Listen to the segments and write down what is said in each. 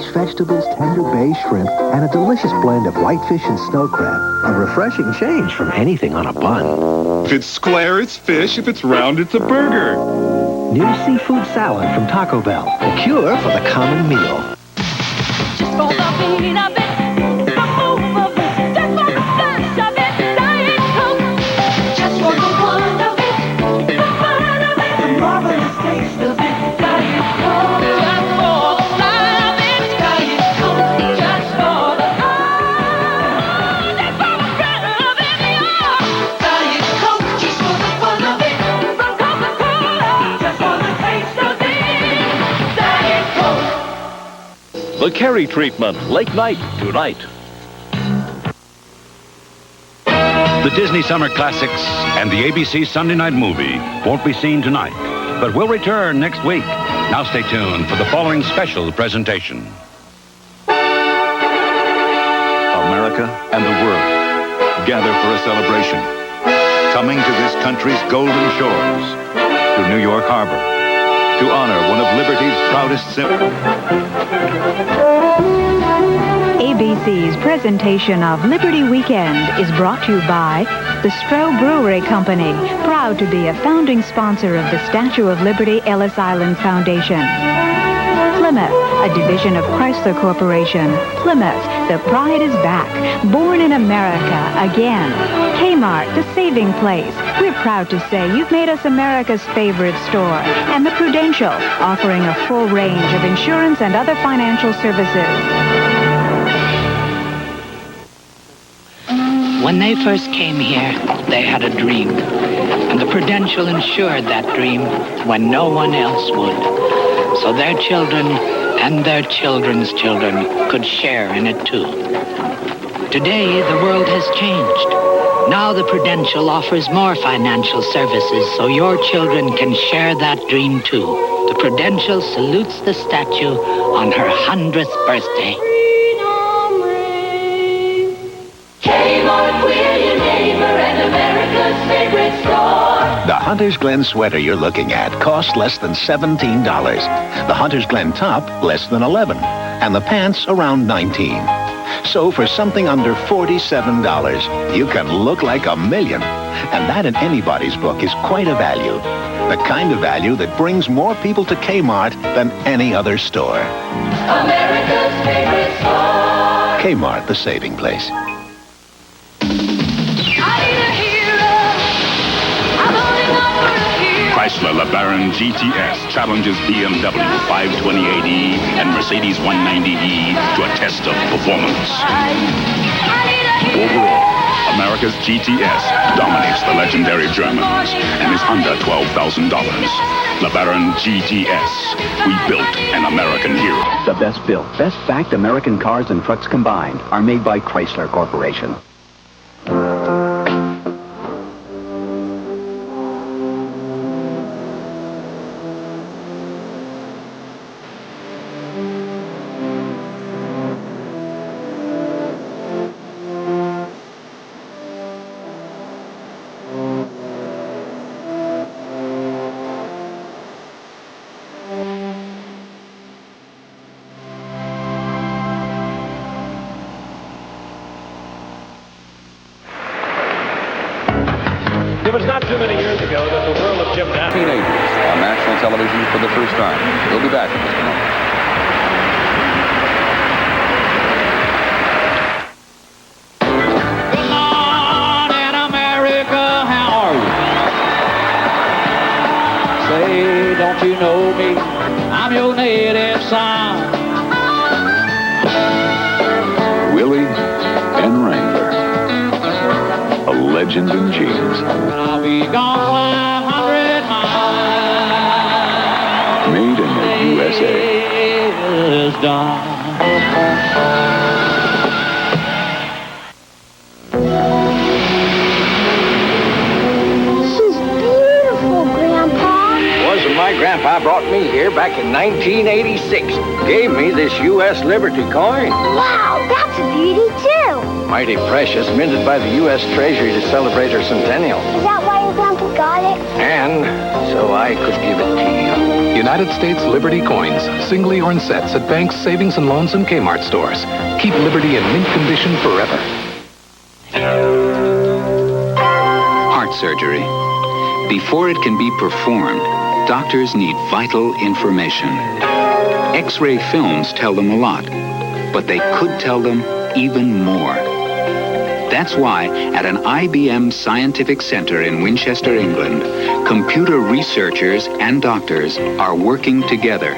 fresh vegetables, tender bay shrimp, and a delicious blend of whitefish and snow crab. A refreshing change from anything on a bun. If it's square, it's fish. If it's round, it's a burger. New seafood salad from Taco Bell. The cure for the common meal. Just for the beat of it, the move of it, just for the flash of it, Diet Coke. Just for the fun of it, the fun of it, the marvelous taste of it, Diet Coke. Just for the fun of it, Diet Coke. Just for the just for the fun of it, Diet Coke. Just for the fun of it, from Coca-Cola. Just for the taste of it, Diet Coke. The Carey Treatment, late night tonight. The Disney Summer Classics and the ABC Sunday Night Movie won't be seen tonight, but will return next week. Now stay tuned for the following special presentation. America and the world gather for a celebration. Coming to this country's golden shores, to New York Harbor, to honor one of liberty's proudest symbols. ABC's presentation of Liberty Weekend is brought to you by the Stroh Brewery Company, proud to be a founding sponsor of the Statue of Liberty Ellis Island Foundation. Plymouth, a division of Chrysler Corporation. Plymouth, the pride is back. Born in America again. Kmart, the saving place. We're proud to say you've made us America's favorite store. And the Prudential, offering a full range of insurance and other financial services. When they first came here, they had a dream. And the Prudential insured that dream when no one else would. So their children and their children's children could share in it too. Today, the world has changed. Now the Prudential offers more financial services so your children can share that dream too. The Prudential salutes the statue on her 100th birthday. Kmart, we're your neighbor and America's favorite store. The Hunter's Glen sweater you're looking at costs less than $17. The Hunter's Glen top, less than $11. And the pants, around $19. So for something under $47, you can look like a million. And that in anybody's book is quite a value. The kind of value that brings more people to Kmart than any other store. America's favorite store. Kmart, the saving place. Chrysler LeBaron GTS challenges BMW 520AD and Mercedes 190E to a test of performance. Overall, America's GTS dominates the legendary Germans and is under $12,000. LeBaron GTS. We built an American hero. The best built, best backed American cars and trucks combined are made by Chrysler Corporation. It was not too many years ago that the world of gymnastics. Teenagers on national television for the first time. We'll be back in just a moment. Good morning, America, how are you? Say, don't you know me? I'm your native son. Willie and Wrangler. A legend in jeans. I'll be gone 500 miles. Made in the USA. Is done. She's beautiful, Grandpa. Wasn't my grandpa brought me here back in 1986. Gave me this U.S. Liberty coin. Wow, that's a beauty, too. Mighty precious, minted by the U.S. Treasury to celebrate her centennial. Is that why your grandpa got it? And so I could give it to you. United States Liberty coins, singly or in sets at banks, savings and loans, and Kmart stores. Keep Liberty in mint condition forever. Heart surgery. Before it can be performed, doctors need vital information. X-ray films tell them a lot, but they could tell them even more. That's why at an IBM scientific center in Winchester, England, computer researchers and doctors are working together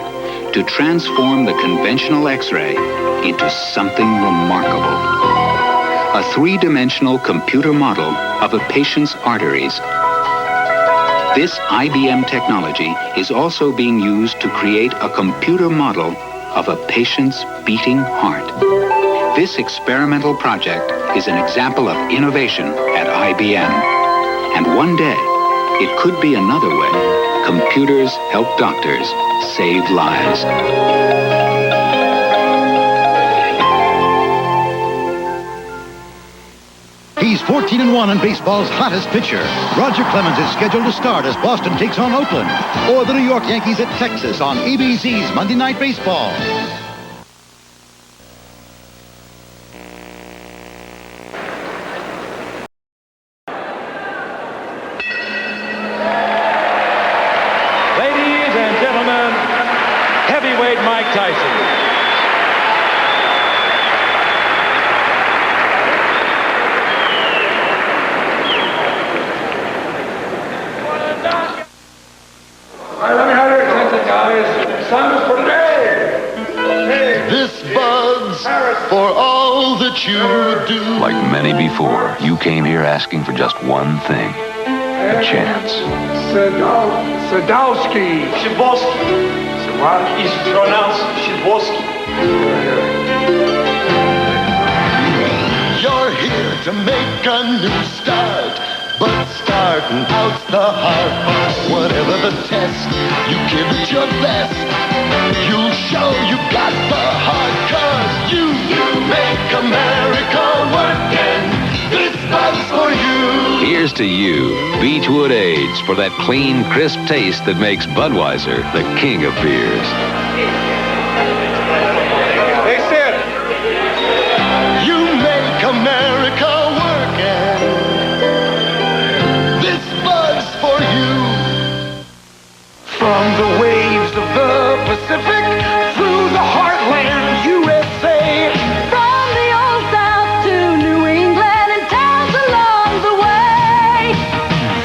to transform the conventional X-ray into something remarkable. A three-dimensional computer model of a patient's arteries. This IBM technology is also being used to create a computer model of a patient's beating heart. This experimental project is an example of innovation at IBM. And one day, it could be another way computers help doctors save lives. He's 14-1 in baseball's hottest pitcher. Roger Clemens is scheduled to start as Boston takes on Oakland. Or the New York Yankees at Texas on ABC's Monday Night Baseball. Ladies and gentlemen, heavyweight Mike Tyson. This buzz for all that you do. Like many before, you came here asking for just one thing. A chance. Sadowski. Shibowski. It's pronounced Shibowski. You're here to make a new start. But starting out's the hard part. Whatever the test, you give it your best. You'll show you got the heart, 'cause you make America work, and this buzz for you. Here's to you, Beechwood Age, for that clean, crisp taste that makes Budweiser the king of beers. Hey, Sid. You make America work, and this buzz for you. From the waves of the Pacific through the heartland USA. From the old South to New England and towns along the way.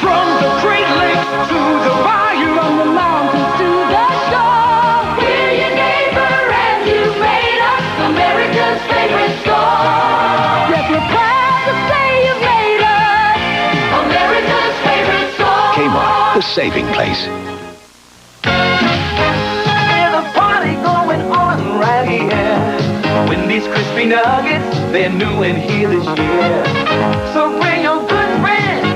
From the Great Lakes to the bayou, From the mountains to the shore. We're your neighbor and you made us America's favorite store. Yes, we're proud to say you've made us America's favorite store. Kmart, the saving place. right here. Wendy's crispy nuggets, they're new and here this year. So bring your good friends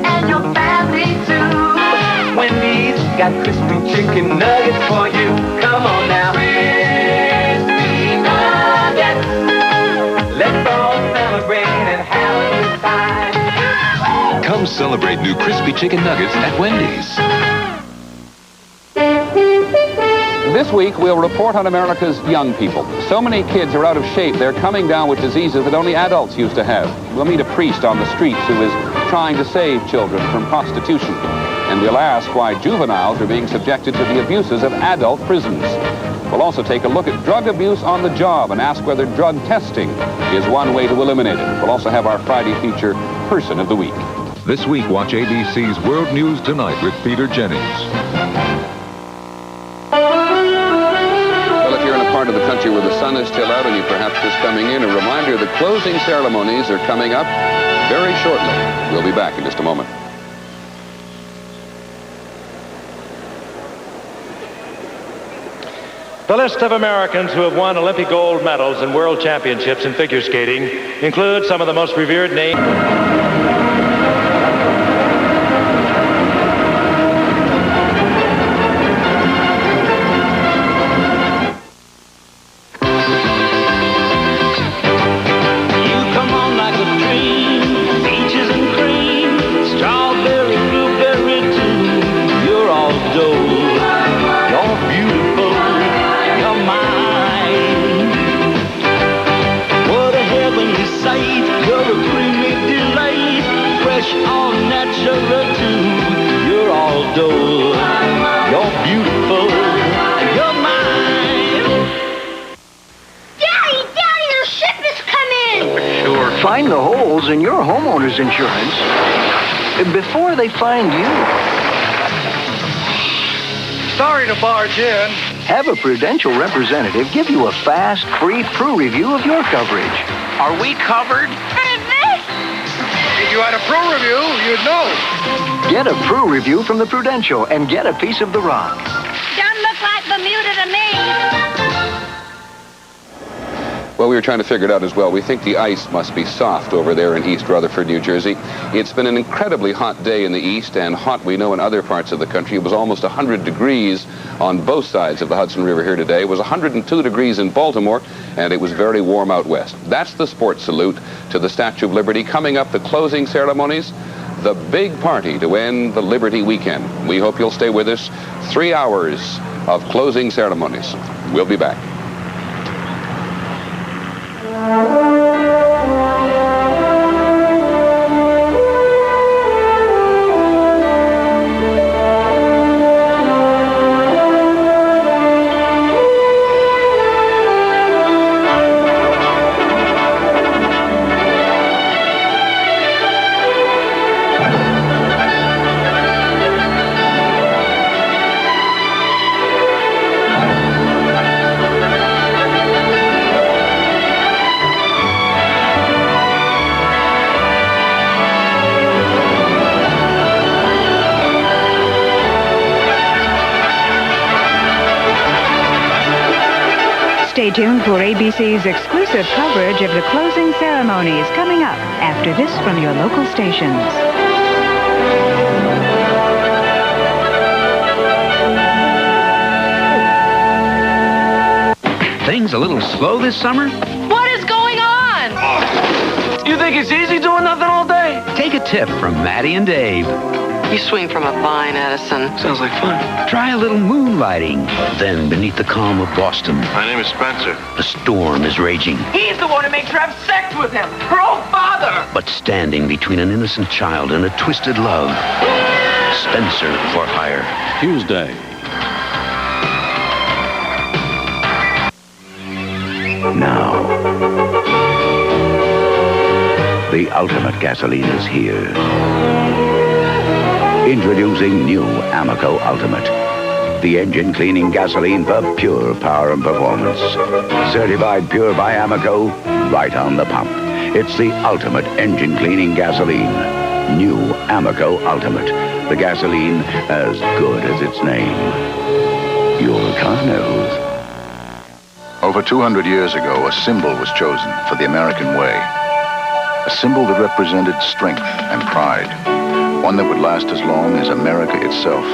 and your family too. Wendy's got crispy chicken nuggets for you. Come on now. Crispy nuggets. Let's all celebrate and have a good time. Come celebrate new crispy chicken nuggets at Wendy's. This week, we'll report on America's young people. So many kids are out of shape, they're coming down with diseases that only adults used to have. We'll meet a priest on the streets who is trying to save children from prostitution. And we'll ask why juveniles are being subjected to the abuses of adult prisons. We'll also take a look at drug abuse on the job and ask whether drug testing is one way to eliminate it. We'll also have our Friday feature, Person of the Week. This week, watch ABC's World News Tonight with Peter Jennings. Part of the country where the sun is still out and you perhaps just coming in, a reminder the closing ceremonies are coming up very shortly. We'll be back in just a moment. The list of Americans who have won Olympic gold medals and world championships in figure skating includes some of the most revered names. in your homeowner's insurance before they find you. Sorry to barge in. Have a Prudential representative give you a fast, free Pru review of your coverage. Are we covered? If you had a Pro review, you'd know. Get a Pru review from the Prudential and get a piece of the rock. Don't look like Bermuda to me. Well, we were trying to figure it out as well. We think the ice must be soft over there in East Rutherford, New Jersey. It's been an incredibly hot day in the east, and hot, we know, in other parts of the country. It was almost 100 degrees on both sides of the Hudson River here today. It was 102 degrees in Baltimore, and it was very warm out west. That's the sports salute to the Statue of Liberty. Coming up, the closing ceremonies, the big party to end the Liberty weekend. We hope you'll stay with us. 3 hours of closing ceremonies. We'll be back. Stay tuned for ABC's exclusive coverage of the closing ceremonies coming up after this from your local stations. Things a little slow this summer? What is going on? You think it's easy doing nothing all day? Take a tip from Maddie and Dave. You swing from a vine, Edison. Sounds like fun. Try a little moonlighting. Then, beneath the calm of Boston, My name is Spencer. a storm is raging. He's the one who makes her have sex with him. Her own father. But standing between an innocent child and a twisted love, Spencer for hire. Tuesday. Now, the ultimate gasoline is here. Introducing new Amoco Ultimate. The engine cleaning gasoline for pure power and performance. Certified pure by Amoco, right on the pump. It's the ultimate engine cleaning gasoline. New Amoco Ultimate. The gasoline as good as its name. Your car knows. Over 200 years ago, a symbol was chosen for the American way. A symbol that represented strength and pride. One that would last as long as America itself.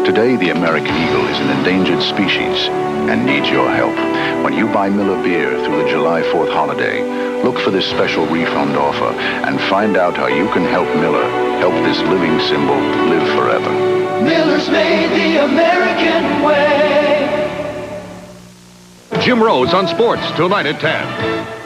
Today, the American eagle is an endangered species and needs your help. When you buy Miller beer through the July 4th holiday, look for this special refund offer and find out how you can help Miller help this living symbol live forever. Miller's made the American way. Jim Rose on sports tonight at 10.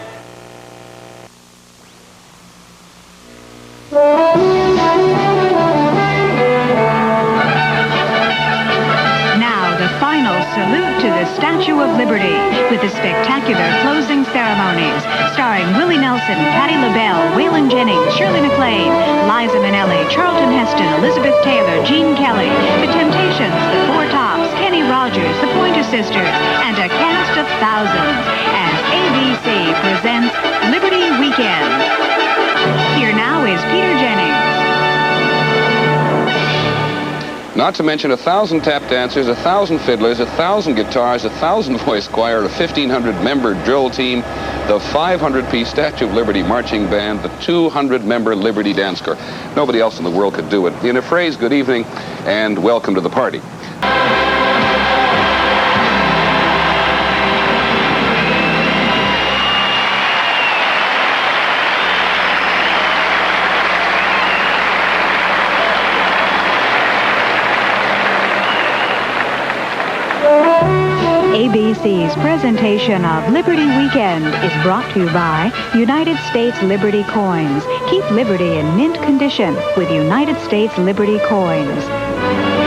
Now, the final salute to the Statue of Liberty with the spectacular closing ceremonies starring Willie Nelson, Patti LaBelle, Waylon Jennings, Shirley MacLaine, Liza Minnelli, Charlton Heston, Elizabeth Taylor, Gene Kelly, The Temptations, The Four Tops, Kenny Rogers, The Pointer Sisters, and a cast of thousands as ABC presents Liberty Weekend. Here now is Peter Jennings. Not to mention 1,000 tap dancers, 1,000 fiddlers, 1,000 guitars, 1,000 voice choir, a 1,500-member drill team, the 500-piece Statue of Liberty marching band, the 200-member Liberty Dance Corps. Nobody else in the world could do it. In a phrase, good evening and welcome to the party. ABC's presentation of Liberty Weekend is brought to you by United States Liberty Coins. Keep Liberty in mint condition with United States Liberty Coins.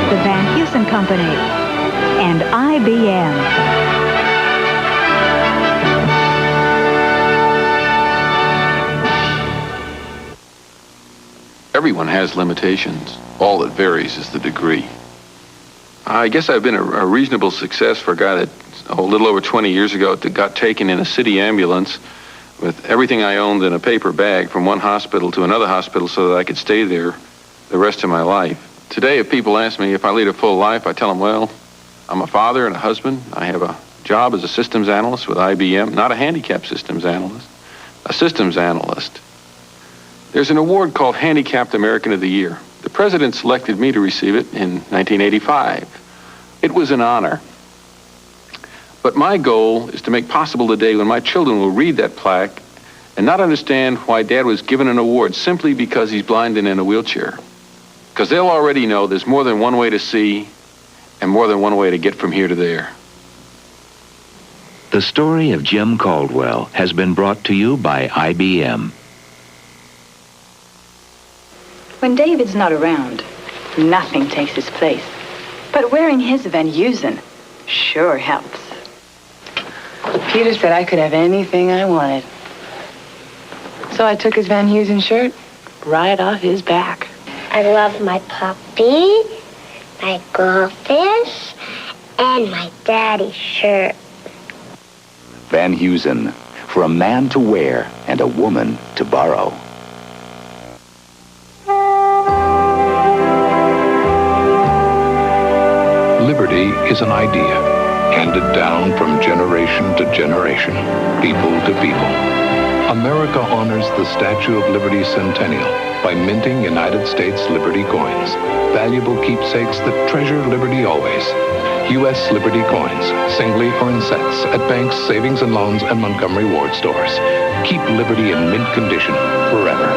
The Van Heusen Company and IBM. Everyone has limitations. All that varies is the degree. I guess I've been a reasonable success for a guy that, a little over 20 years ago, got taken in a city ambulance with everything I owned in a paper bag from one hospital to another hospital so that I could stay there the rest of my life. Today, if people ask me if I lead a full life, I tell them, well, I'm a father and a husband. I have a job as a systems analyst with IBM, not a handicap systems analyst, a systems analyst. There's an award called Handicapped American of the Year. The president selected me to receive it in 1985. It was an honor. But my goal is to make possible the day when my children will read that plaque and not understand why Dad was given an award simply because he's blind and in a wheelchair. Because they'll already know there's more than one way to see and more than one way to get from here to there. The story of Jim Caldwell has been brought to you by IBM. When David's not around, nothing takes his place. But wearing his Van Heusen sure helps. Peter said I could have anything I wanted. So I took his Van Heusen shirt right off his back. I love my puppy, my goldfish, and my daddy's shirt. Van Heusen, for a man to wear and a woman to borrow. Liberty is an idea, handed down from generation to generation, people to people. America honors the Statue of Liberty centennial by minting United States Liberty coins, valuable keepsakes that treasure liberty always. U.S. Liberty coins, singly or in sets, at banks, savings and loans, and Montgomery Ward stores. Keep liberty in mint condition forever.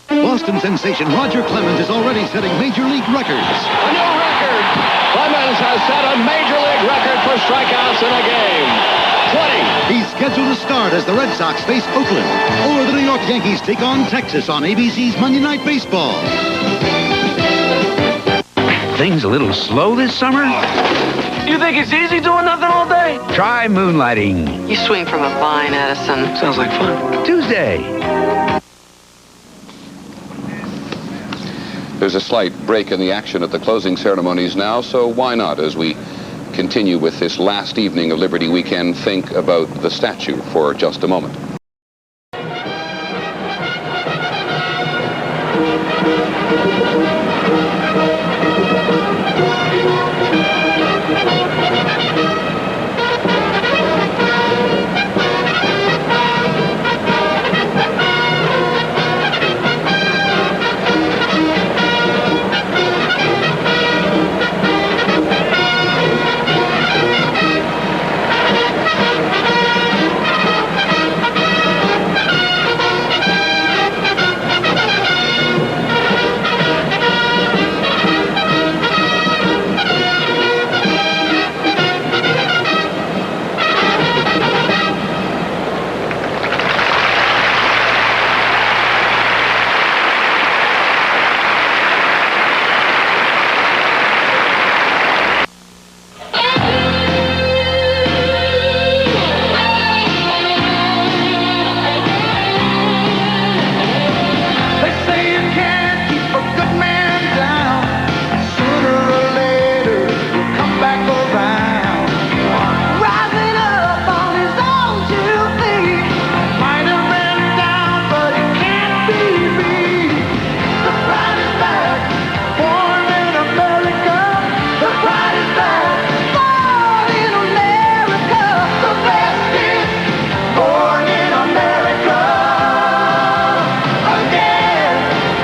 Boston sensation Roger Clemens is already setting major league records. A new record! Clemens has set a major league record for strikeouts in a game. 20. He's scheduled to start as the Red Sox face Oakland, or the New York Yankees take on Texas on ABC's Monday Night Baseball. Things a little slow this summer? You think it's easy doing nothing all day? Try moonlighting. You swing from a vine, Edison. Sounds like fun. Tuesday. There's a slight break in the action at the closing ceremonies now, so why not, as we continue with this last evening of Liberty Weekend, think about the statue for just a moment.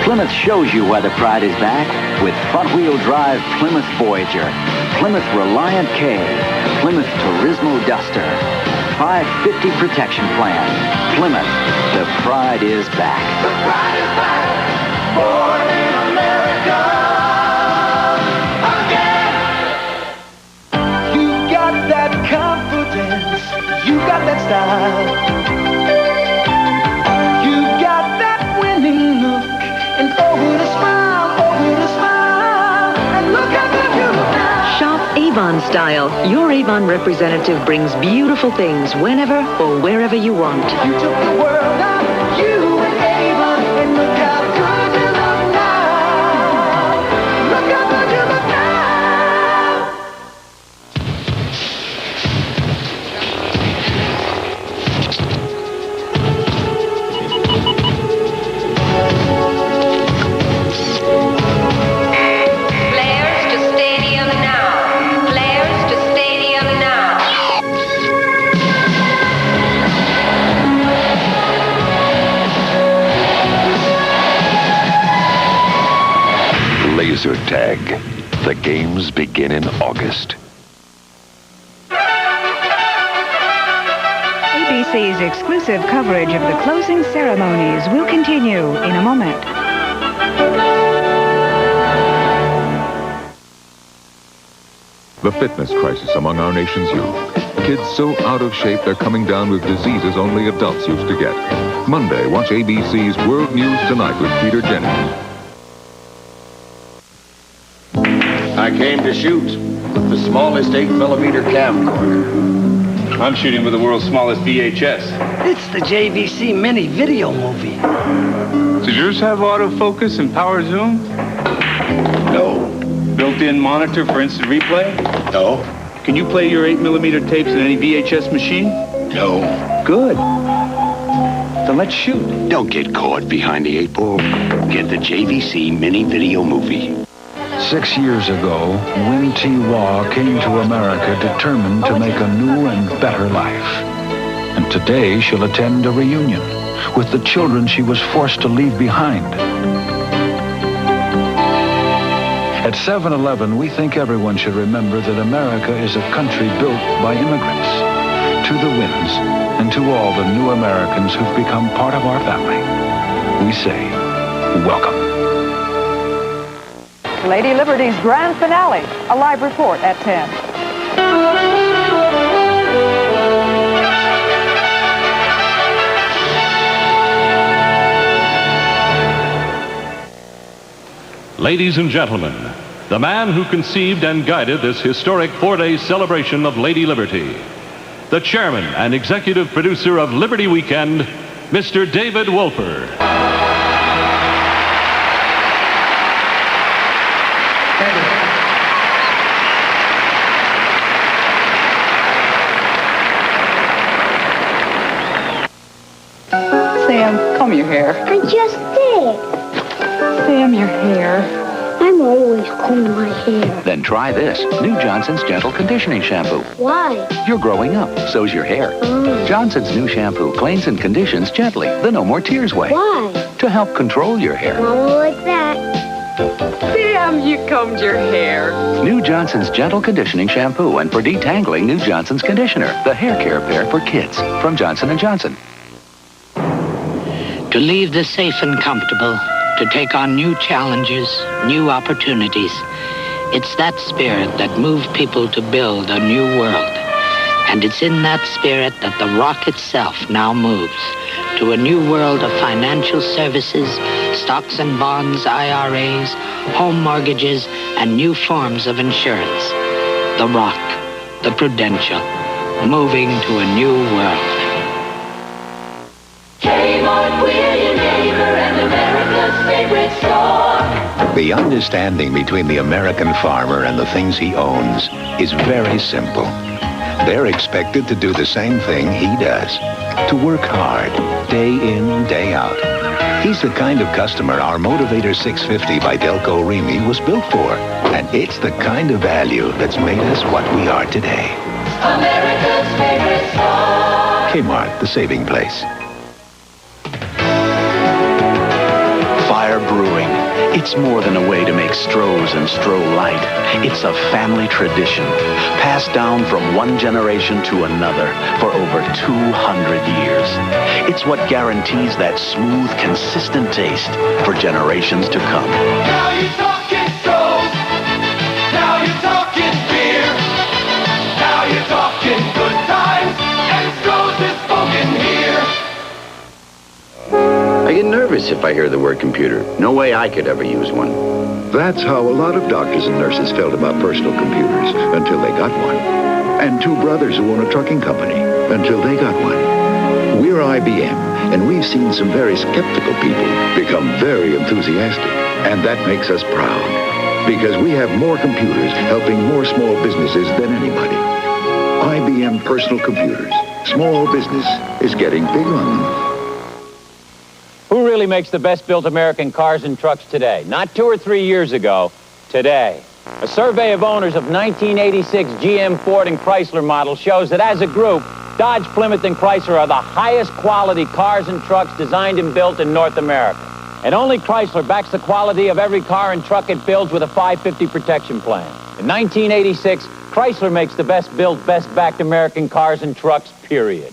Plymouth shows you why the pride is back with front-wheel drive Plymouth Voyager, Plymouth Reliant K, Plymouth Turismo Duster, 550 protection plan. Plymouth, the pride is back. The pride is back. Born in America again. You got that confidence. You got that style. You got that winning look. And over the smile, and look at the view now. Shop Avon style. Your Avon representative brings beautiful things whenever or wherever you want. You took the world out, you and Avon, and look how good tag. The games begin in August. ABC's exclusive coverage of the closing ceremonies will continue in a moment. The fitness crisis among our nation's youth. Kids so out of shape they're coming down with diseases only adults used to get. Monday, watch ABC's World News Tonight with Peter Jennings. I came to shoot with the smallest 8mm camcorder. I'm shooting with the world's smallest VHS. It's the JVC mini video movie. Does yours have autofocus and power zoom? No. Built-in monitor for instant replay? No. Can you play your 8mm tapes in any VHS machine? No. Good. Then let's shoot. Don't get caught behind the 8 ball. Get the JVC mini video movie. 6 years ago, Win T. Wah came to America determined to make a new and better life. And today she'll attend a reunion with the children she was forced to leave behind. At 7-Eleven, we think everyone should remember that America is a country built by immigrants. To the Wins and to all the new Americans who've become part of our family, we say, welcome. Lady Liberty's grand finale. A live report at 10. Ladies and gentlemen, the man who conceived and guided this historic 4-day celebration of Lady Liberty, the chairman and executive producer of Liberty Weekend, Mr. David Wolper. Sam, comb your hair. I just did. Sam, your hair. I'm always combing my hair. Then try this, New Johnson's Gentle Conditioning Shampoo. Why? You're growing up, so's your hair. Johnson's new shampoo cleans and conditions gently, the No More Tears way. Why? To help control your hair. Mama like that. Sam, you combed your hair. New Johnson's Gentle Conditioning Shampoo, and for detangling, New Johnson's Conditioner, the hair care pair for kids from Johnson & Johnson. To leave the safe and comfortable, to take on new challenges, new opportunities. It's that spirit that moved people to build a new world. And it's in that spirit that the rock itself now moves to a new world of financial services, stocks and bonds, IRAs, home mortgages, and new forms of insurance. The rock, the Prudential, moving to a new world. Kmart, we're your neighbor and America's favorite store. The understanding between the American farmer and the things he owns is very simple. They're expected to do the same thing he does, to work hard, day in, day out. He's the kind of customer our Motivator 650 by Delco Remy was built for, and it's the kind of value that's made us what we are today. America's favorite store. Kmart, the saving place. Fire Brewing. It's more than a way to make Stroh's and Stroh Light. It's a family tradition, passed down from one generation to another for over 200 years. It's what guarantees that smooth, consistent taste for generations to come. Now you're talking Stroh's. Now you're talking beer. Now you're talking good times. And Stroh's is spoken here. I get nervous if I hear the word computer. No way I could ever use one. That's how a lot of doctors and nurses felt about personal computers until they got one. And two brothers who own a trucking company until they got one. We're IBM, and we've seen some very skeptical people become very enthusiastic. And that makes us proud, because we have more computers helping more small businesses than anybody. IBM personal computers. Small business is getting big on them. Who really makes the best-built American cars and trucks today? Not 2 or 3 years ago, today. A survey of owners of 1986 GM, Ford, and Chrysler models shows that as a group, Dodge, Plymouth, and Chrysler are the highest quality cars and trucks designed and built in North America. And only Chrysler backs the quality of every car and truck it builds with a 550 protection plan. In 1986, Chrysler makes the best built, best backed American cars and trucks, period.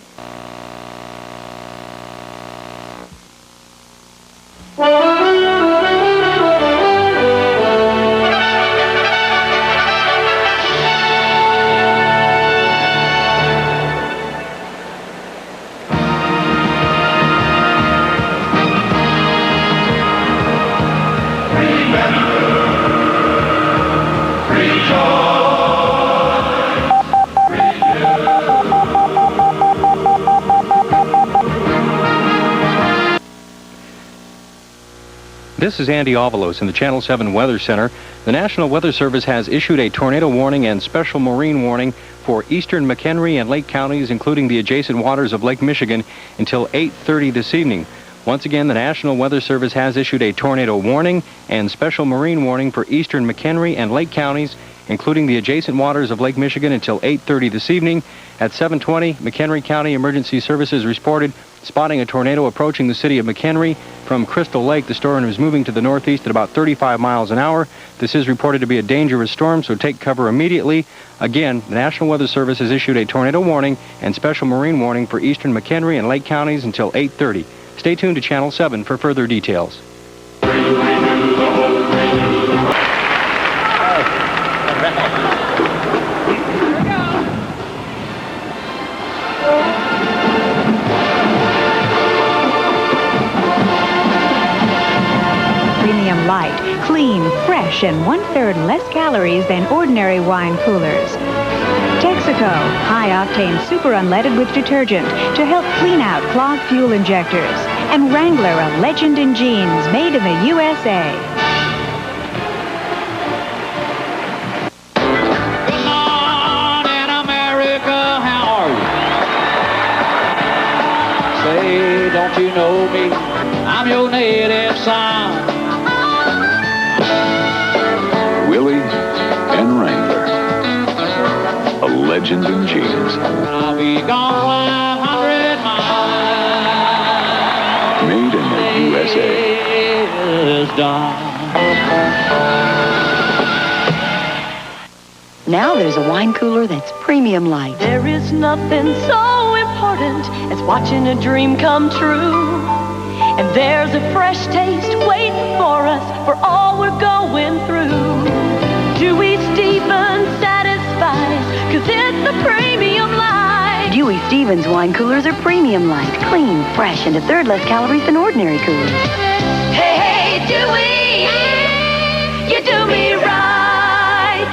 This is Andy Avalos in the Channel 7 Weather Center. The National Weather Service has issued a tornado warning and special marine warning for eastern McHenry and Lake counties, including the adjacent waters of Lake Michigan, until 8:30 this evening. Once again, the National Weather Service has issued a tornado warning and special marine warning for eastern McHenry and Lake counties, including the adjacent waters of Lake Michigan, until 8:30 this evening. At 7:20, McHenry County Emergency Services reported spotting a tornado approaching the city of McHenry from Crystal Lake. The storm is moving to the northeast at about 35 miles an hour. This is reported to be a dangerous storm, so take cover immediately. Again, the National Weather Service has issued a tornado warning and special marine warning for eastern McHenry and Lake counties until 8:30. Stay tuned to Channel 7 for further details. Premium Light, clean, fresh, and 1/3 less calories than ordinary wine coolers. Texaco, high-octane super unleaded with detergent to help clean out clogged fuel injectors. And Wrangler, a legend in jeans made in the USA. Good morning, America, how are you? Say, don't you know me? I'm your native son. Willie and Wrangler, a legend in jeans. I'll be gone 100 miles. Made in the USA. Is done. Now there's a wine cooler that's premium light. There is nothing so important as watching a dream come true. And there's a fresh taste waiting for us for all we're going through. Dewey Stevens satisfies, 'cause it's a premium light. Dewey Stevens wine coolers are premium light, clean, fresh, and 1/3 less calories than ordinary coolers. Hey, hey, Dewey, you do me right.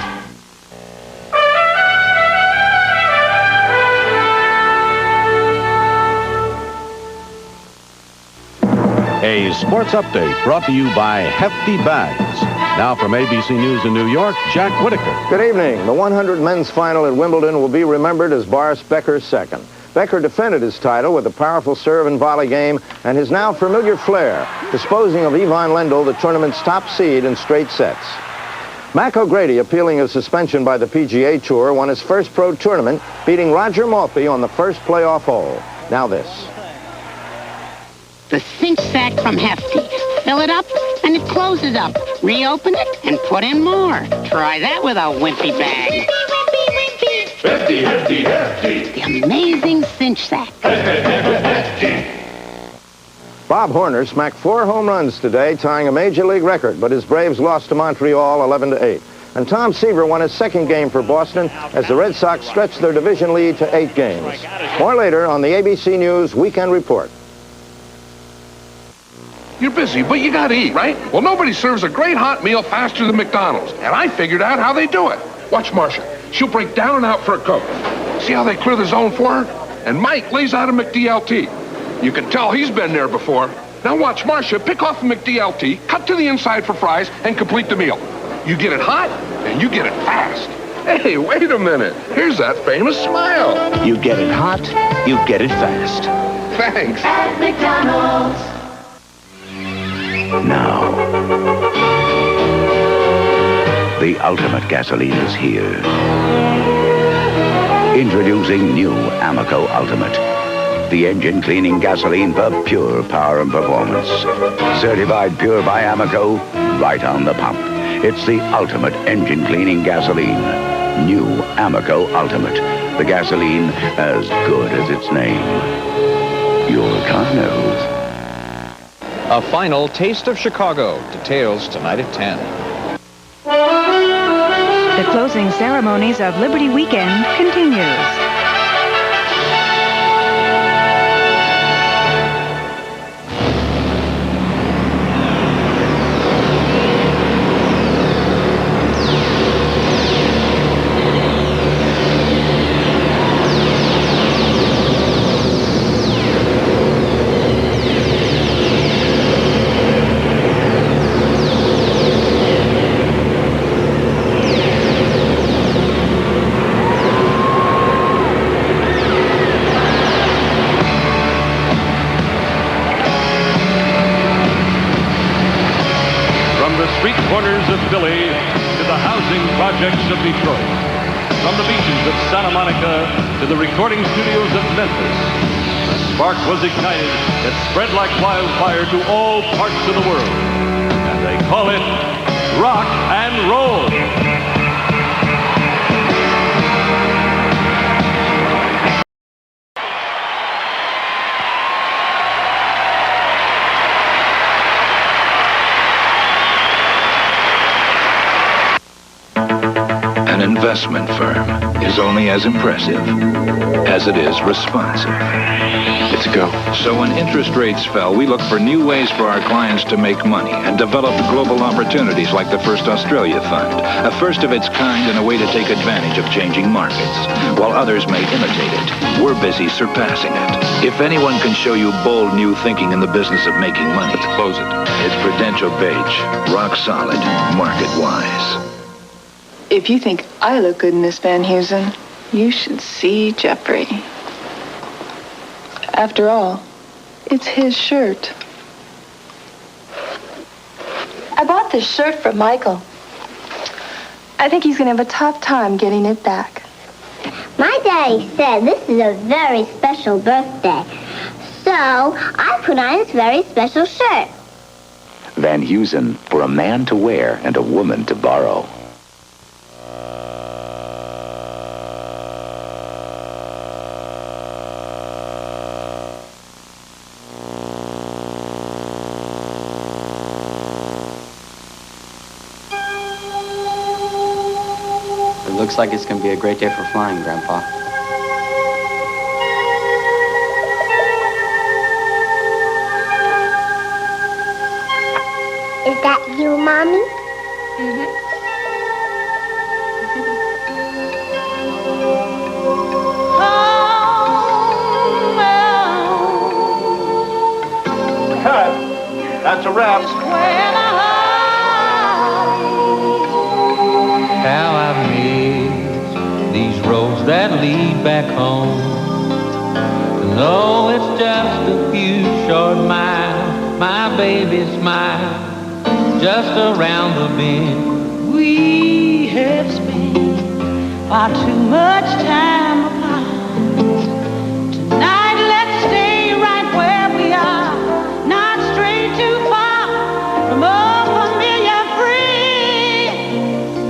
A sports update brought to you by Hefty Bags. Now from ABC News in New York, Jack Whitaker. Good evening. The 100 men's final at Wimbledon will be remembered as Boris Becker's second. Becker defended his title with a powerful serve and volley game and his now familiar flair, disposing of Ivan Lendl, the tournament's top seed, in straight sets. Mac O'Grady, appealing a suspension by the PGA Tour, won his first pro tournament, beating Roger Maltby on the first playoff hole. Now this. The cinch sack from Hefty. Fill it up, and it closes up. Reopen it, and put in more. Try that with a wimpy bag. Hefty, hefty, hefty. The amazing cinch sack. Bob Horner smacked 4 home runs today, tying a Major League record, but his Braves lost to Montreal 11-8. And Tom Seaver won his second game for Boston as the Red Sox stretched their division lead to 8 games. More later on the ABC News Weekend Report. You're busy, but you gotta eat, right? Well, nobody serves a great hot meal faster than McDonald's, and I figured out how they do it. Watch Marcia. She'll break down and out for a Coke. See how they clear the zone for her? And Mike lays out a McDLT. You can tell he's been there before. Now watch Marcia pick off a McDLT, cut to the inside for fries, and complete the meal. You get it hot, and you get it fast. Hey, wait a minute. Here's that famous smile. You get it hot, you get it fast. Thanks. At McDonald's. Now, the ultimate gasoline is here. Introducing new Amoco Ultimate. the engine cleaning gasoline for pure power and performance. Certified pure by Amoco, right on the pump. It's the ultimate engine cleaning gasoline. New Amoco Ultimate. The gasoline as good as its name. Your car knows. A final taste of Chicago. Details tonight at 10. The closing ceremonies of Liberty Weekend continues. Street corners of Philly to the housing projects of Detroit. From the beaches of Santa Monica to the recording studios of Memphis. A spark was ignited that spread like wildfire to all parts of the world. And they call it rock and roll. An investment firm is only as impressive as it is responsive. It's a go. So when interest rates fell, we looked for new ways for our clients to make money and developed global opportunities like the First Australia Fund, a first of its kind and a way to take advantage of changing markets. While others may imitate it, we're busy surpassing it. If anyone can show you bold new thinking in the business of making money, let's close it. It's Prudential Beige, rock solid, market-wise. If you think I look good in this Van Heusen, you should see Jeffrey. After all, it's his shirt. I bought this shirt for Michael. I think he's going to have a tough time getting it back. My daddy said this is a very special birthday. So I put on this very special shirt. Van Heusen, for a man to wear and a woman to borrow. Looks like it's going to be a great day for flying, Grandpa. Is that you, Mommy? Cut. That's a wrap. How I miss these roads that lead back home. To know it's just a few short miles, my baby smile, just around the bend. We have spent far too much time apart. Tonight, let's stay right where we are, not stray too far from a familiar friend.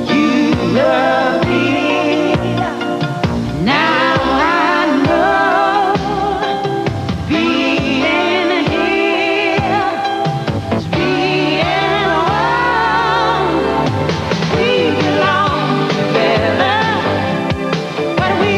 You love me. Now I know being here is being wrong. We belong together when we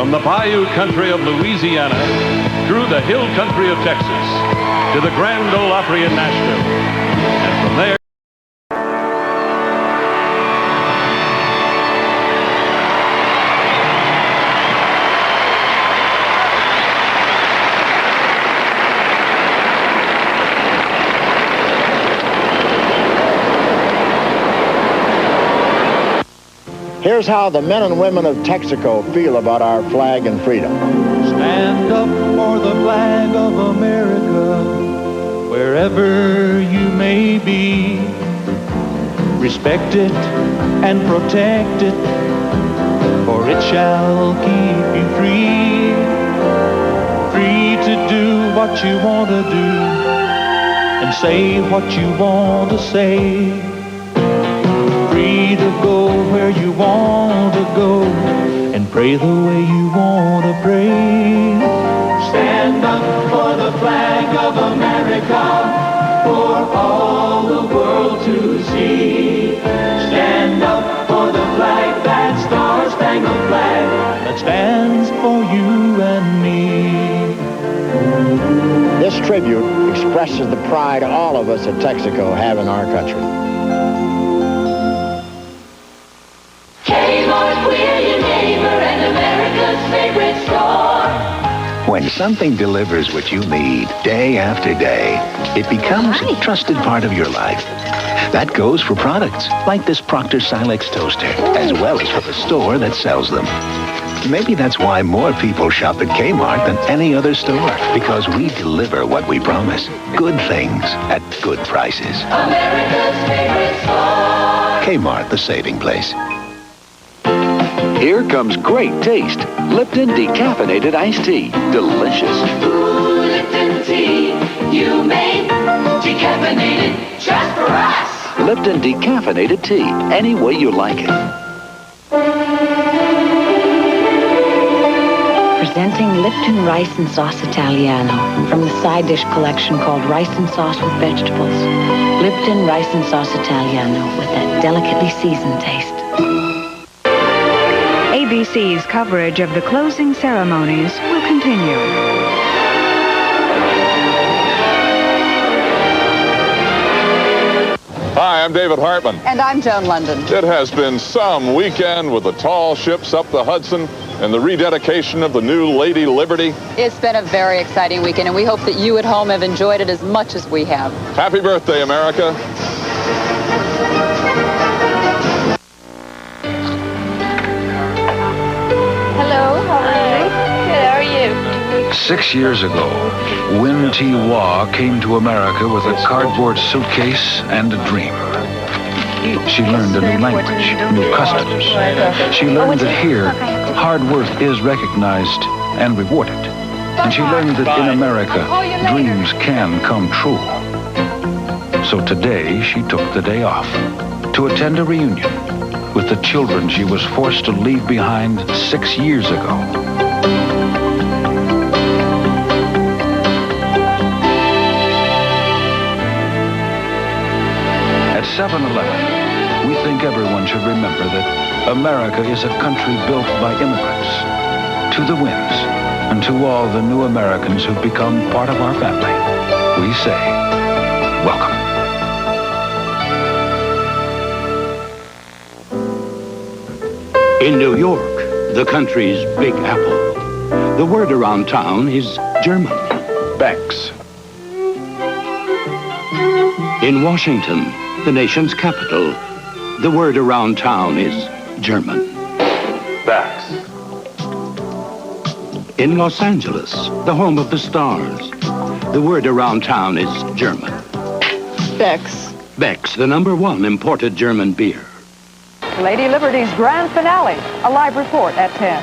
From the bayou country of Louisiana, through the hill country of Texas, to the Grand Ole Opry in Nashville. And from there, Here's how the men and women of Texaco feel about our flag and freedom. Stand up for the flag of America, wherever you may be. Respect it and protect it, for it shall keep you free. Free to do what you want to do, and say what you want to say. Free to go where you want to go, and pray the way you want to pray. Stand up for the flag of America, for all the world to see. Stand up for the flag, that star-spangled flag, that stands for you and me. This tribute expresses the pride all of us at Texaco have in our country. We're your neighbor and America's favorite store. When something delivers what you need day after day, it becomes a trusted part of your life. That goes for products like this Proctor Silex toaster, as well as for the store that sells them. Maybe that's why more people shop at Kmart than any other store, because we deliver what we promise. Good things at good prices. America's favorite store. Kmart, the saving place. Here comes great taste. Lipton decaffeinated iced tea. Delicious. Ooh, Lipton tea, you made decaffeinated just for us. Lipton decaffeinated tea. Any way you like it. Presenting Lipton Rice and Sauce Italiano from the side dish collection called Rice and Sauce with Vegetables. Lipton Rice and Sauce Italiano with that delicately seasoned taste. ABC's coverage of the closing ceremonies will continue. Hi, I'm David Hartman. And I'm Joan London. It has been some weekend with the tall ships up the Hudson and the rededication of the new Lady Liberty. It's been a very exciting weekend, and we hope that you at home have enjoyed it as much as we have. Happy birthday, America. Hello, how are you? Good, how are you? 6 years ago, Win T. Wah came to America with a cardboard suitcase and a dream. She learned a new language, new customs. She learned that here, hard work is recognized and rewarded. And she learned that in America, dreams can come true. So today, she took the day off to attend a reunion with the children she was forced to leave behind 6 years ago. At 7-Eleven, we think everyone should remember that America is a country built by immigrants. To the Wins, and to all the new Americans who've become part of our family, we say, welcome. In New York, the country's Big Apple, the word around town is German. Bex. In Washington, the nation's capital, the word around town is German. Bex. In Los Angeles, the home of the stars, the word around town is German. Bex. Beck's, the #1 imported German beer. Lady Liberty's grand finale. A live report at 10.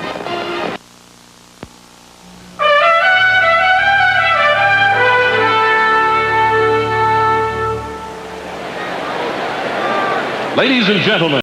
ladies and gentlemen,